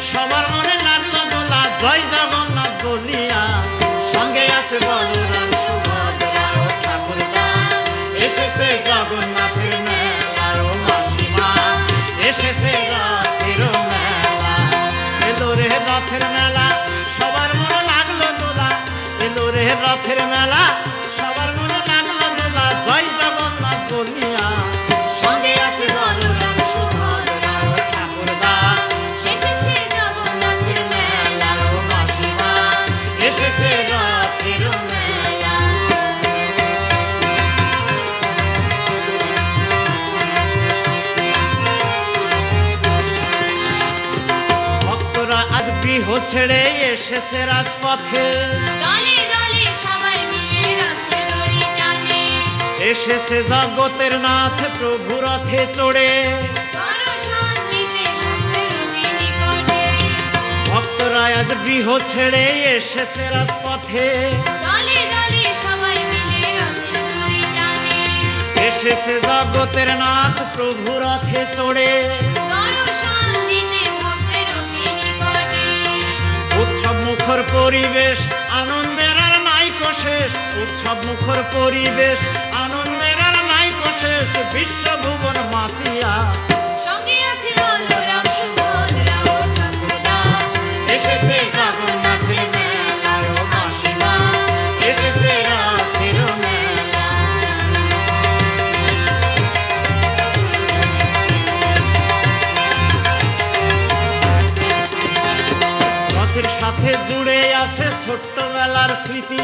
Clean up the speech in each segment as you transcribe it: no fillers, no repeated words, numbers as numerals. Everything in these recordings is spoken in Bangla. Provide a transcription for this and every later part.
সবার মনে লাগলো দোলা জয় জগন্নাথ বলিয়া সঙ্গে আছে বলরাম সুভদ্রা ও ঠাকুরদা এসেছে জগন্নাথের মেলা ও মাসিমা এসেছে রথের মেলা এলো রে রথের মেলা সবার মনে লাগলো দোলা এলো রে রথের মেলা সবার মনে লাগলো দোলা জয় জগন্নাথ বলিয়া সঙ্গে আছে বলরাম সুভদ্রা ও ঠাকুরদা এসেছে জগন্নাথের মেলা ও মাসিমা এসেছে রথের মেলা ভক্তরা আজ গৃহ ছেড়ে এসেছে রাজপথে এসেছে জগতের নাথ প্রভু রথে চড়ে ভক্তরা আজ গৃহ ছেড়ে এসেছে রাজপথে এসেছে জগতের নাথ প্রভু রথে চড়ে উৎসব মুখর পরিবেশ আনন্দের আর নাইকো শেষ উৎসব মুখর পরিবেশ আনন্দের আর নাইকো শেষ বিশ্বভুবন মাতিয়া সঙ্গে আছে বলরাম সুভদ্রা ও ঠাকুরদা এসেছে জগন্নাথের মেলা ও মাসিমা এসেছে রথের মেলা রথের সাথে জুড়ে আছে ছোট্টবেলার স্মৃতি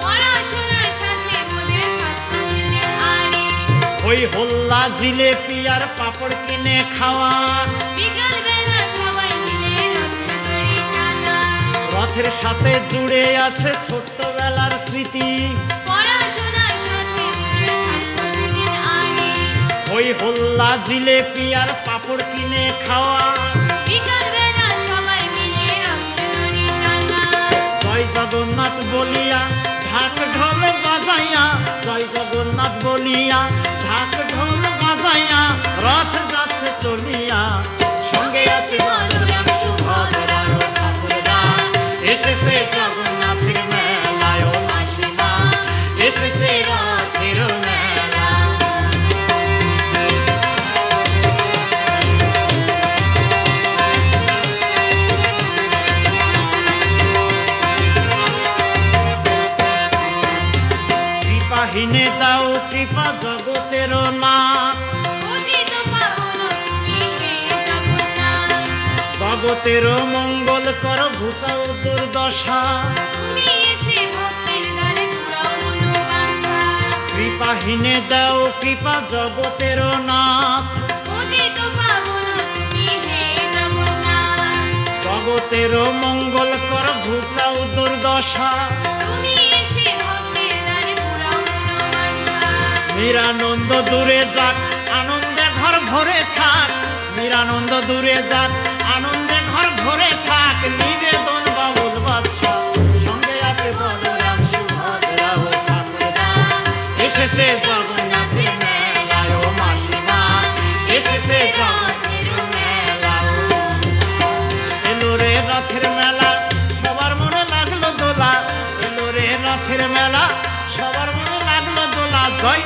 পড়াশোনার সাথে মোদের থাকতো সেদিন আড়ি ওই হোল্লা জিলেপি আর পাপড় কিনে খাওয়া বিকাল বেলা সবাই মিলে রথের দড়ি টানা রথের সাথে জুড়ে আছে ছোট্টবেলার স্মৃতি পড়াশোনার সাথে মোদের থাকতো সেদিন আড়ি ওই হোল্লা জিলেপি আর পাপড় কিনে খাওয়া বিকাল বেলা সবাই মিলে রথের দড়ি টানা জয় জগন্নাথ বলিয়া ঢাক ঢোল বাজাইয়া জয় জগন্নাথ বলিয়া ঢাক ঢোল বাজাইয়া রথ যাচ্ছে চলিয়া সঙ্গে আছে বলরাম সুভদ্রা ও ঠাকুরদা এসেছে জগন্নাথের মেলা ও মাসিমা এসেছে রথের মেলা কৃপাহীনে দাও কৃপা জগতের নাথ পতিত পাবন তুমি হে জগন্নাথ জগতের মঙ্গল কর ঘুচাও দুর্দশা তুমি এসে ভক্তের দ্বারে পুরাও মনোবাঞ্ছা কৃপাহীনে দাও কৃপা জগতের নাথ পতিত পাবন তুমি হে জগন্নাথ জগতের মঙ্গল কর ঘুচাও দুর্দশা তুমি এসে ভক্তের দ্বারে পুরাও মনোবাঞ্ছা নিরানন্দ দূরে যাক আনন্দে ঘর ভরে থাক নিরানন্দ দূরে যাক আনন্দে ঘর ভরে থাক নিবেদন বাবুল বাদশা সঙ্গে আছে বলরাম সুভদ্রা ও ঠাকুরদা এসেছে জগন্নাথের মেলা ও মাসিমা এসেছে রথের মেলা এলো রে রথের মেলা সবার মনে লাগলো দোলা এলো রে রথের মেলা সবার মনে লাগলো দোলা জয়